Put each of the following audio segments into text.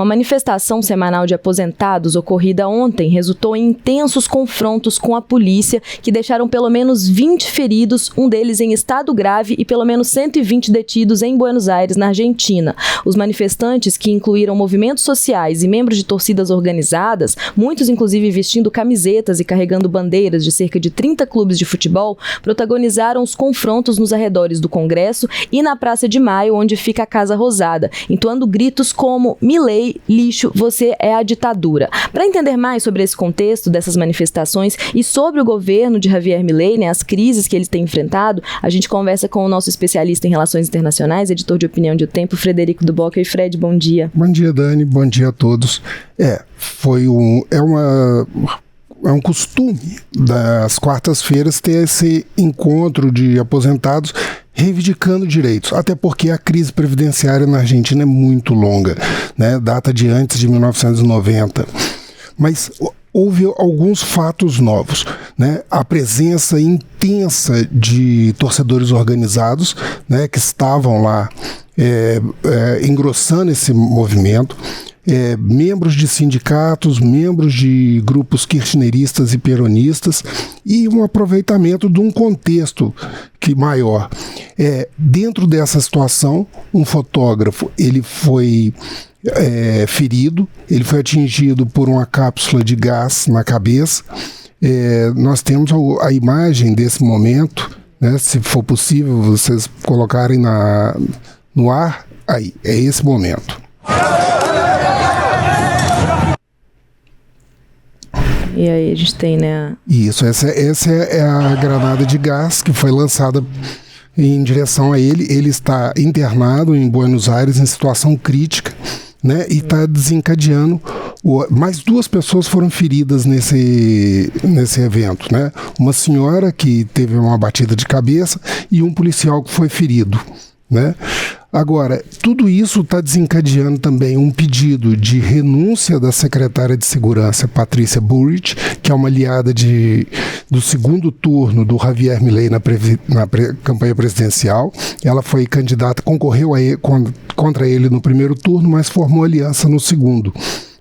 Uma manifestação semanal de aposentados ocorrida ontem resultou em intensos confrontos com a polícia, que deixaram pelo menos 20 feridos, um deles em estado grave, e pelo menos 120 detidos em Buenos Aires, na Argentina. Os manifestantes, que incluíram movimentos sociais e membros de torcidas organizadas, muitos inclusive vestindo camisetas e carregando bandeiras de cerca de 30 clubes de futebol, protagonizaram os confrontos nos arredores do Congresso e na Praça de Maio, onde fica a Casa Rosada, entoando gritos como "Milei, lixo, você é a ditadura". Para entender mais sobre esse contexto dessas manifestações e sobre o governo de Javier Milei, né, as crises que ele tem enfrentado, a gente conversa com o nosso especialista em relações internacionais, editor de opinião de O Tempo, Frederico Duboc. E Fred, bom dia. Bom dia, Dani, bom dia a todos. É um costume das quartas-feiras ter esse encontro de aposentados reivindicando direitos, até porque a crise previdenciária na Argentina é muito longa, né? Data de antes de 1990. Mas houve alguns fatos novos, né? A presença intensa de torcedores organizados, né, que estavam lá engrossando esse movimento. Membros de sindicatos, membros de grupos kirchneristas e peronistas, e um aproveitamento de um contexto maior. Dentro dessa situação, um fotógrafo ele foi ferido, ele foi atingido por uma cápsula de gás na cabeça. Nós temos a imagem desse momento, né, se for possível vocês colocarem no ar, aí, é esse momento. E aí a gente tem, né? Isso, essa é a granada de gás que foi lançada em direção a ele. Ele está internado em Buenos Aires em situação crítica, né? E está desencadeando. Mais 2 pessoas foram feridas nesse evento, né? Uma senhora que teve uma batida de cabeça e um policial que foi ferido, né? Agora, tudo isso está desencadeando também um pedido de renúncia da secretária de Segurança, Patrícia Bullrich, que é uma aliada do segundo turno do Javier Milei na campanha presidencial. Ela foi candidata, concorreu contra ele no primeiro turno, mas formou aliança no segundo,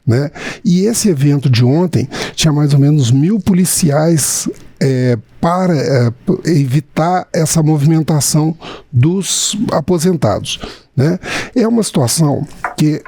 né? E esse evento de ontem tinha mais ou menos 1.000 policiais para evitar essa movimentação dos aposentados, né? É uma situação que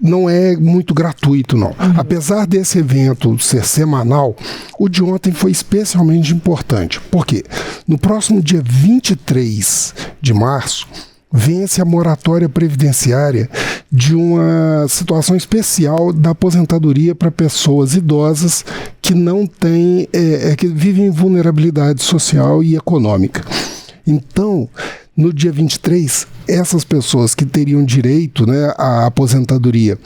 não é muito gratuito, não. Apesar desse evento ser semanal, o de ontem foi especialmente importante. Por quê? No próximo dia 23 de março, vence a moratória previdenciária de uma situação especial da aposentadoria para pessoas idosas que não têm, que vivem em vulnerabilidade social e econômica. Então, no dia 23, essas pessoas que teriam direito, né, à aposentadoria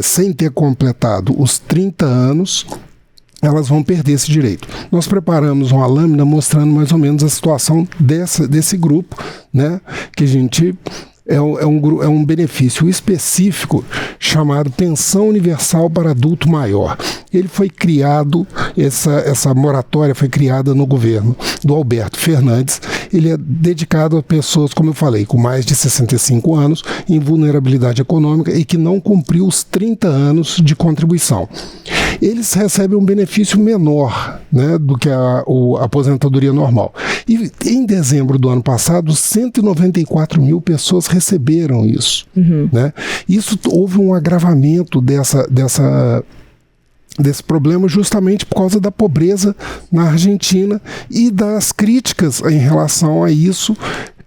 sem ter completado os 30 anos, elas vão perder esse direito. Nós preparamos uma lâmina mostrando mais ou menos a situação desse grupo, né, que a gente é um benefício específico chamado Pensão Universal para Adulto Maior. Ele foi criado, essa moratória foi criada no governo do Alberto Fernandes. Ele é dedicado a pessoas, como eu falei, com mais de 65 anos, em vulnerabilidade econômica e que não cumpriu os 30 anos de contribuição. Eles recebem um benefício menor, né, do que a aposentadoria normal. E em dezembro do ano passado, 194.000 pessoas receberam isso. Né? Isso houve um agravamento desse problema justamente por causa da pobreza na Argentina e das críticas em relação a isso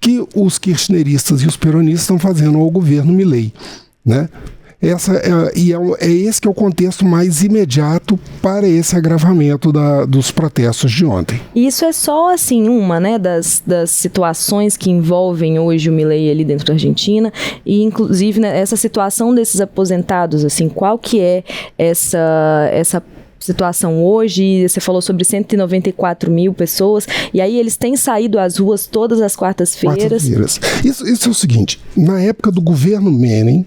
que os kirchneristas e os peronistas estão fazendo ao governo Milei, né? É esse que é o contexto mais imediato para esse agravamento dos protestos de ontem. Isso é só assim uma, né, das situações que envolvem hoje o Milei ali dentro da Argentina, e inclusive, né, essa situação desses aposentados, assim, qual que é essa situação hoje? Você falou sobre 194.000 pessoas, e aí eles têm saído às ruas todas as quartas-feiras. Isso é o seguinte, na época do governo Menem,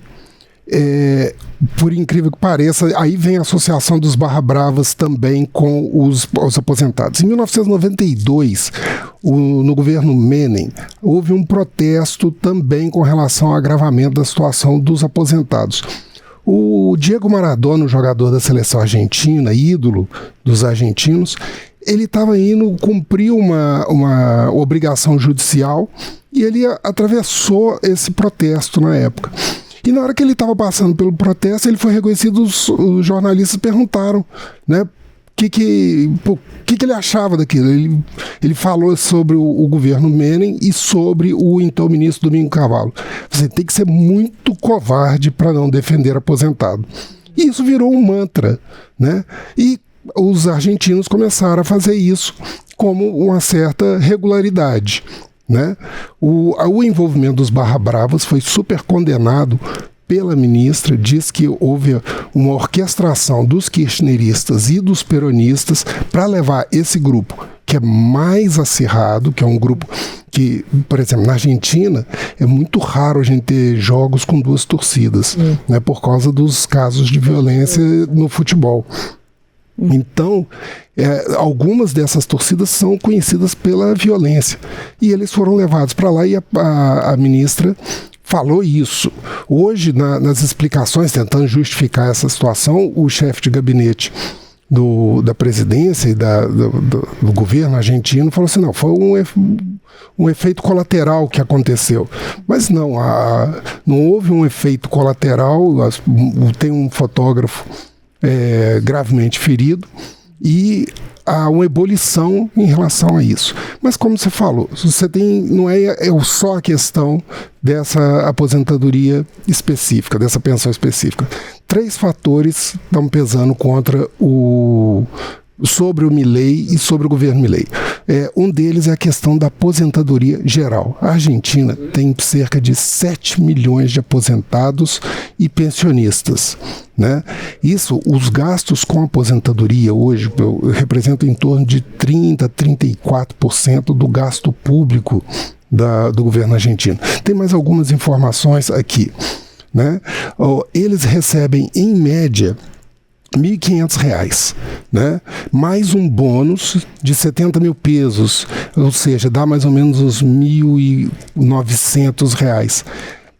por incrível que pareça, aí vem a associação dos Barra Bravas também com os aposentados. Em 1992, no governo Menem, houve um protesto também com relação ao agravamento da situação dos aposentados. O Diego Maradona, o jogador da seleção argentina, ídolo dos argentinos, ele estava indo cumprir uma obrigação judicial e ele atravessou esse protesto na época. E na hora que ele estava passando pelo protesto, ele foi reconhecido, os jornalistas perguntaram, né, o que ele achava daquilo. Ele falou sobre o governo Menem e sobre o então ministro Domingos Cavallo. Você tem que ser muito covarde para não defender aposentado. E isso virou um mantra, né? E os argentinos começaram a fazer isso como uma certa regularidade, né? O envolvimento dos Barra Bravas foi super condenado pela ministra, diz que houve uma orquestração dos kirchneristas e dos peronistas para levar esse grupo, que é mais acirrado, que é um grupo que, por exemplo, na Argentina, é muito raro a gente ter jogos com duas torcidas, né, por causa dos casos de violência no futebol. Então, algumas dessas torcidas são conhecidas pela violência. E eles foram levados para lá e a ministra falou isso. Hoje, nas explicações, tentando justificar essa situação, o chefe de gabinete da presidência e do governo argentino falou assim, não, foi um efeito colateral que aconteceu. Mas não houve um efeito colateral. Tem um fotógrafo gravemente ferido e há uma ebulição em relação a isso. Mas como você falou, não é só a questão dessa aposentadoria específica, dessa pensão específica. 3 fatores estão pesando sobre o Milei e sobre o governo Milei. Um deles é a questão da aposentadoria geral. A Argentina tem cerca de 7 milhões de aposentados e pensionistas, né? Os gastos com aposentadoria hoje representam em torno de 30% a 34% do gasto público do governo argentino. Tem mais algumas informações aqui, né? Eles recebem, em média, R$ 1.500, né? Mais um bônus de 70 mil pesos, ou seja, dá mais ou menos uns R$ 1.900.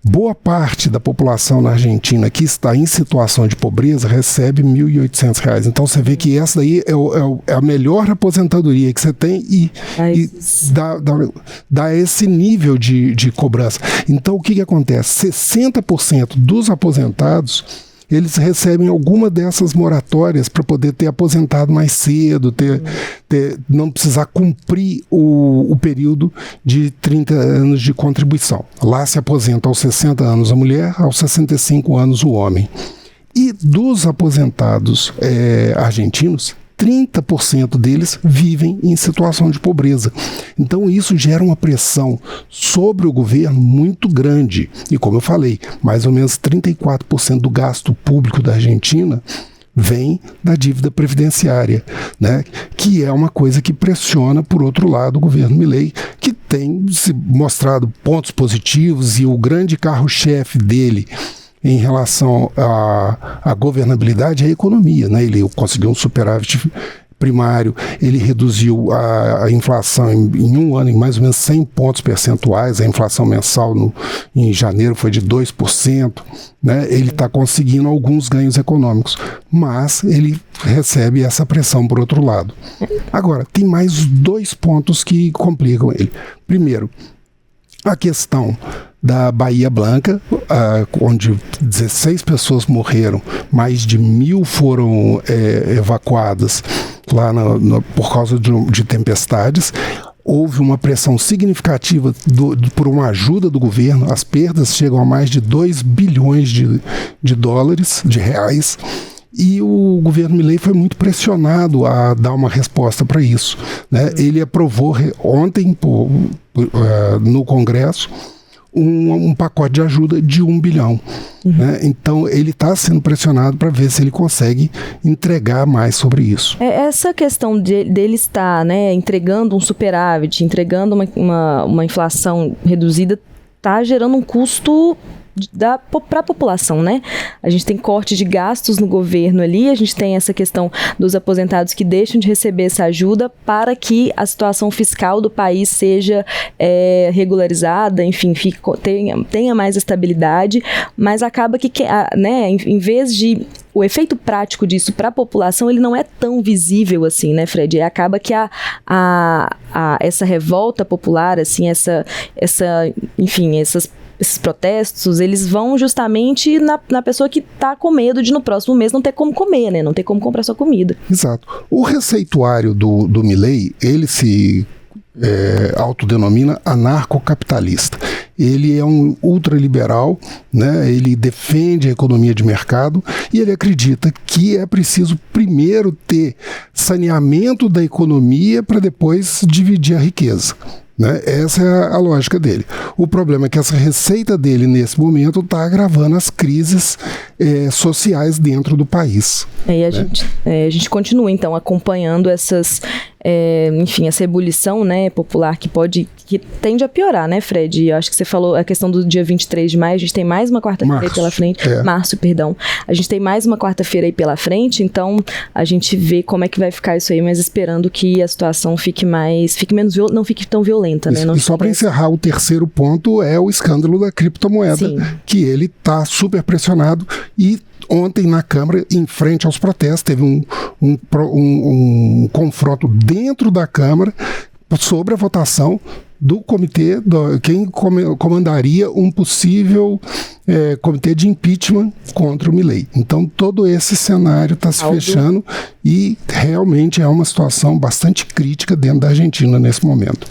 Boa parte da população na Argentina que está em situação de pobreza recebe R$ 1.800. Então você vê que essa daí é a melhor aposentadoria que você tem e dá esse nível de cobrança. Então o que acontece? 60% dos aposentados eles recebem alguma dessas moratórias para poder ter aposentado mais cedo, não precisar cumprir o período de 30 anos de contribuição. Lá se aposenta aos 60 anos a mulher, aos 65 anos o homem. E dos aposentados argentinos, 30% deles vivem em situação de pobreza. Então isso gera uma pressão sobre o governo muito grande. E como eu falei, mais ou menos 34% do gasto público da Argentina vem da dívida previdenciária, né? Que é uma coisa que pressiona, por outro lado, o governo Milei, que tem se mostrado pontos positivos, e o grande carro-chefe dele em relação à governabilidade é a economia, né? Ele conseguiu um superávit primário, ele reduziu a inflação em um ano em mais ou menos 100 pontos percentuais, a inflação mensal em janeiro foi de 2%, né? Ele está conseguindo alguns ganhos econômicos, mas ele recebe essa pressão por outro lado. Agora, tem mais 2 pontos que complicam ele. Primeiro, a questão da Bahia Blanca, onde 16 pessoas morreram, mais de 1.000 foram evacuadas lá por causa de tempestades. Houve uma pressão significativa por uma ajuda do governo. As perdas chegam a mais de 2 bilhões de dólares, de reais. E o governo Milei foi muito pressionado a dar uma resposta para isso, né? Ele aprovou ontem no Congresso um pacote de ajuda de 1 bilhão. Né? Então ele está sendo pressionado para ver se ele consegue entregar mais sobre isso. Essa questão dele estar, né, entregando um superávit, entregando uma inflação reduzida, está gerando um custo para a população, né? A gente tem corte de gastos no governo ali, a gente tem essa questão dos aposentados que deixam de receber essa ajuda para que a situação fiscal do país seja regularizada, enfim, tenha mais estabilidade, mas acaba que, né, em vez de o efeito prático disso para a população, ele não é tão visível assim, né, Fred? Acaba que essa revolta popular, assim, enfim, esses protestos, eles vão justamente na pessoa que está com medo de no próximo mês não ter como comer, né? Não ter como comprar sua comida. Exato. O receituário do Milei, ele se autodenomina anarcocapitalista. Ele é um ultraliberal, né? Ele defende a economia de mercado e ele acredita que é preciso primeiro ter saneamento da economia para depois dividir a riqueza. Né? Essa é a lógica dele. O problema é que essa receita dele, nesse momento, está agravando as crises sociais dentro do país. E a gente continua, então, acompanhando enfim, essa ebulição, né, popular que tende a piorar, né, Fred? Eu acho que você falou a questão do dia 23 de maio, a gente tem mais uma quarta-feira aí pela frente. Março, perdão. A gente tem mais uma quarta-feira aí pela frente, então a gente vê como é que vai ficar isso aí, mas esperando que a situação fique menos não fique tão violenta, né? E só para encerrar, o terceiro ponto é o escândalo da criptomoeda, sim, que ele está super pressionado e ontem na Câmara, em frente aos protestos, teve um confronto dentro da Câmara sobre a votação do comitê, quem comandaria um possível comitê de impeachment contra o Milei. Então todo esse cenário está se fechando e realmente é uma situação bastante crítica dentro da Argentina nesse momento.